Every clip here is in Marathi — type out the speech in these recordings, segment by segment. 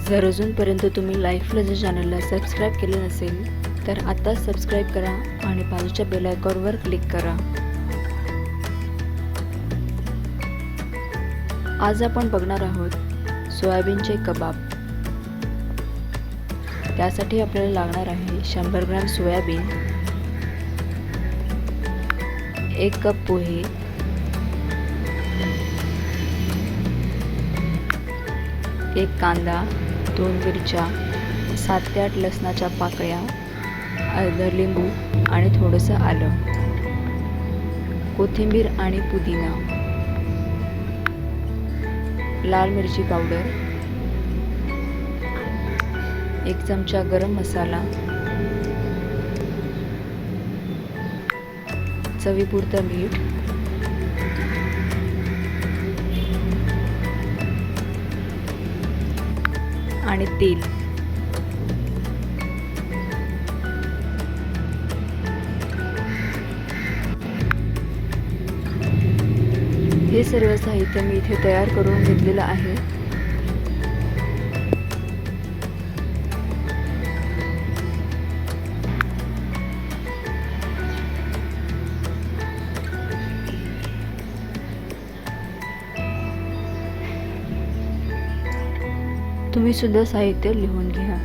जर अजूनपर्यंत तुम्ही लाईफ प्लाझा चॅनलला सबस्क्राईब केले नसेल तर आत्ताच सबस्क्राईब करा आणि बाजूच्या बेल आयकॉनवर क्लिक करा। आज आपण बघणार आहोत सोयाबीनचे कबाब। त्यासाठी आपल्याला लागणार आहे 100 ग्रॅम सोयाबीन, 1 कप पोहे, 1 कांदा, 2 मिरच्या, 7 ते 8 लसणाच्या पाकळ्या, अर्धा लिंबू आणि थोडंसं आलं, कोथिंबीर आणि पुदिना, लाल मिरची पावडर, 1 चमचा गरम मसाला, चवीपुरतं मीठ, आणि तेल। हे सर्व साहित्य मी इथे तयार करून घेतलेलं आहे। तुम्ही सुद्धा साहित्य लिहून घ्या।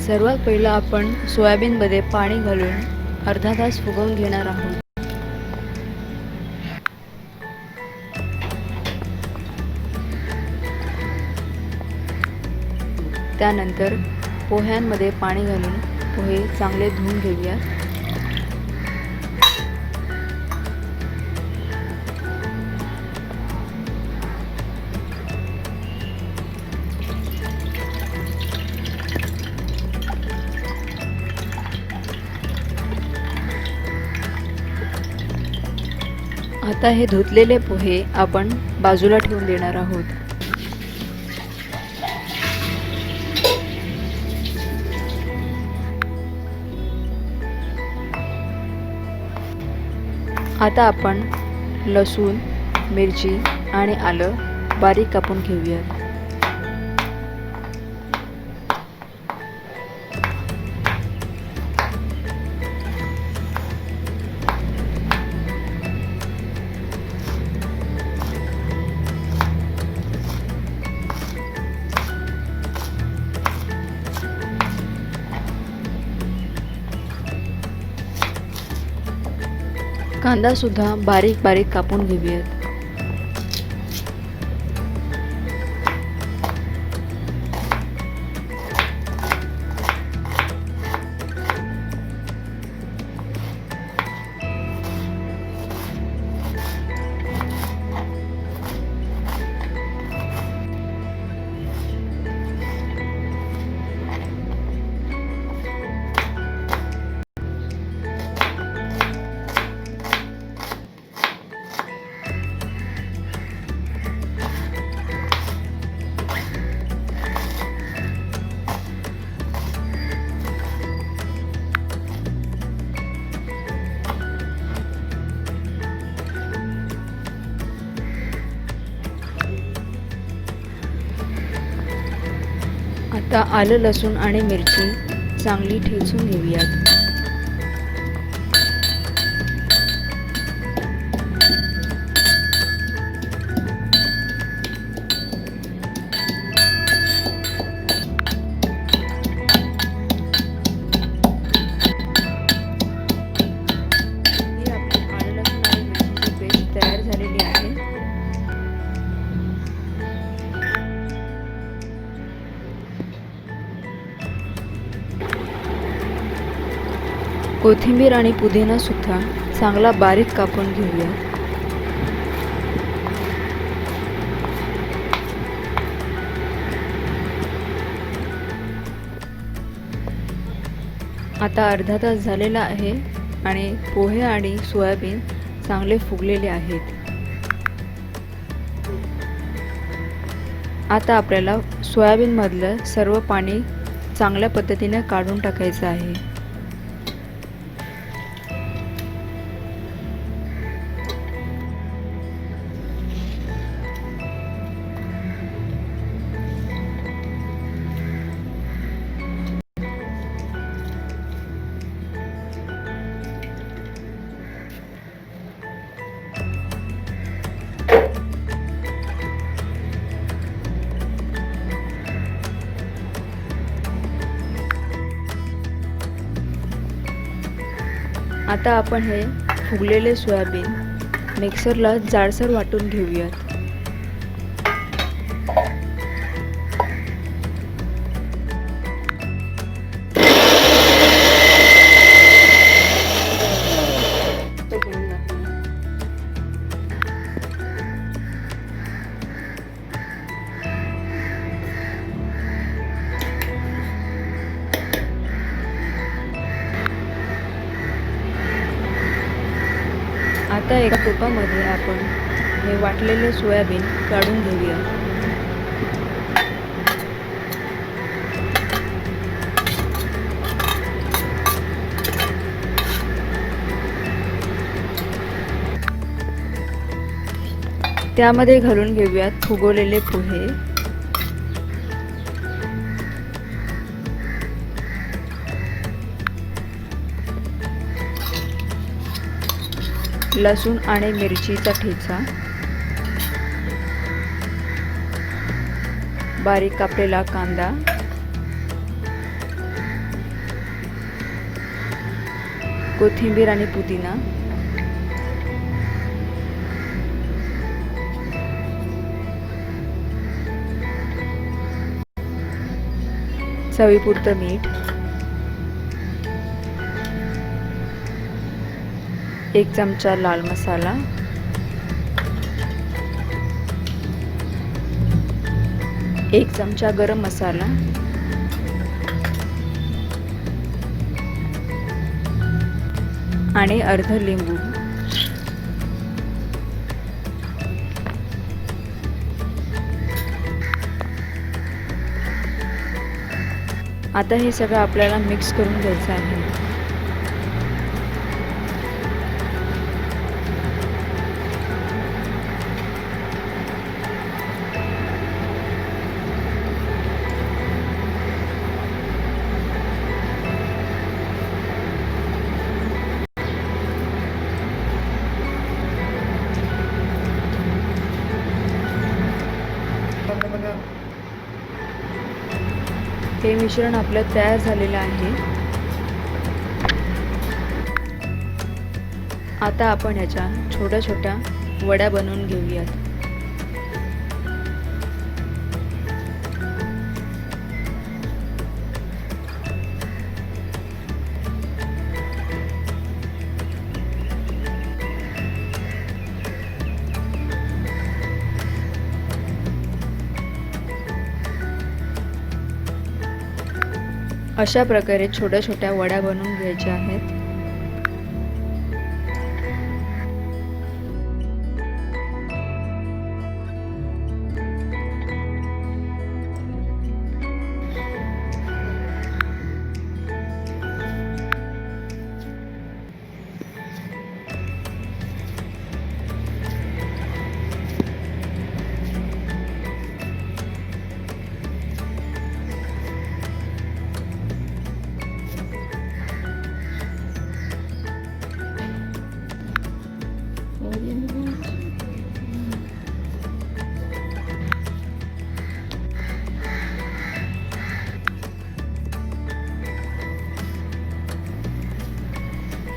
सर्वात पहिला आपण सोयाबीनमध्ये पाणी घालून अर्धा तास फुगवून घेणार आहोत। त्यानंतर पोह्यांमध्ये पाणी घालून पोहे चांगले धुवून घेऊयात। आता हे धुतलेले पोहे आपण बाजूला ठेवून देणार आहोत। आता आपण लसूण, मिरची आणि आलं बारीक कापून घेऊयात। कांदा सुद्धा बारीक बारीक कापून घेऊयात। आता आलं, लसूण आणि मिरची चांगली ठेचून घेऊयात। ही आपली आलं, लसूण आणि मिरचीची पेस्ट तयार झालेली आहे। कोथिंबीर आणि पुदिना सुद्धा चांगला बारीक कापून घेऊया। आता अर्धा तास झालेला आहे आणि पोहे आणि सोयाबीन चांगले फुगलेले आहेत। आता आपल्याला सोयाबीन मधलं सर्व पाणी चांगल्या पद्धतीने काढून टाकायचं आहे। आता आपण हे फुगलेले सोयाबीन मिक्सरला जाडसर वाटून घेऊयात. आता एका टोपामध्ये आपण हे वाटलेले सोयाबीन काढून घेऊया. त्यामध्ये घालून घेऊयात फुगवलेले पोहे, लसूण आणि मिरचीचा ठेचा, बारीक कापलेला कांदा, कोथिंबीर आणि पुदिना, चवीपुरतं मीठ, 1 चमचा लाल मसाला, 1 चमचा गरम मसाला, आणि अर्ध लिंबू. आता हे सगळं आपल्याला मिक्स करून घ्यायचं आहे. हे मिश्रण आपलं तयार झालेलं आहे. आता आपण ह्याच्या छोट्या छोट्या वड्या बनवून घेऊयात. अशा प्रकारे छोट्या छोट्या वड्या बनवून घ्यायच्या आहेत.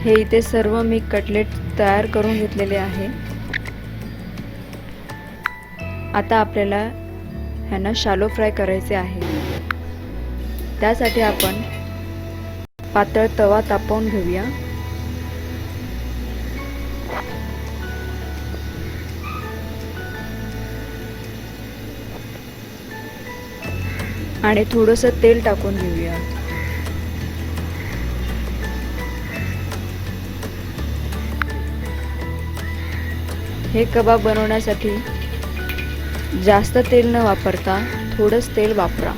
हे इथे सर्व मी कटलेट तयार करून घेतलेले आहे. आता आपल्याला ह्यांना शॅलो फ्राय करायचे आहे. त्यासाठी आपण पातळ तवा तापवून घेऊया. आणि थोडंसं तेल टाकून घेऊया. हे कबाब बनवण्यासाठी जास्त तेल न वापरता थोडंच तेल वापरा.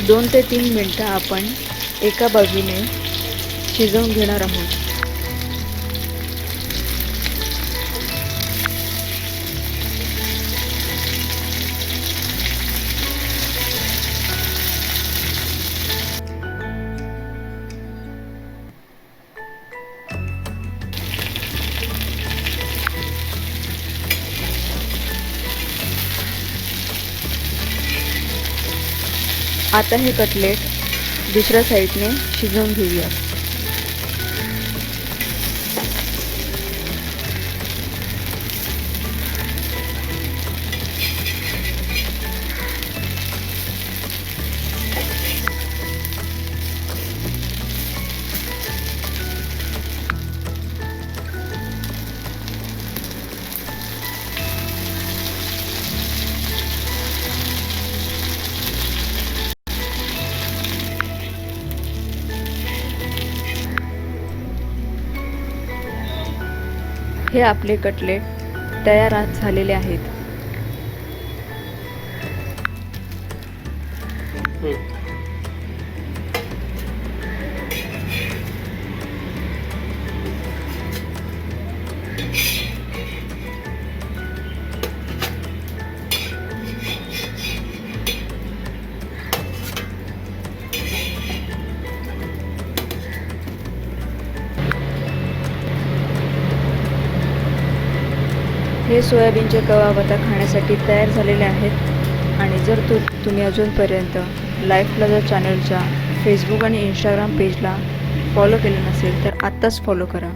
दोन ते 3 मिनिटं आपण एका बाजूने शिजवून घेणार आहोत. आता हे कटलेट दुसऱ्या साईडने शिजवून घेऊया. हे आपले कटलेट तयार झालेले आहेत. हे सोयाबीनचे कबाब आता खाण्यासाठी तयार झालेले आहेत. आणि जर तुम्ही अजूनपर्यंत लाईफ प्लाझा चॅनलच्या फेसबुक आणि इंस्टाग्राम पेजला फॉलो केलं नसेल तर आत्ताच फॉलो करा.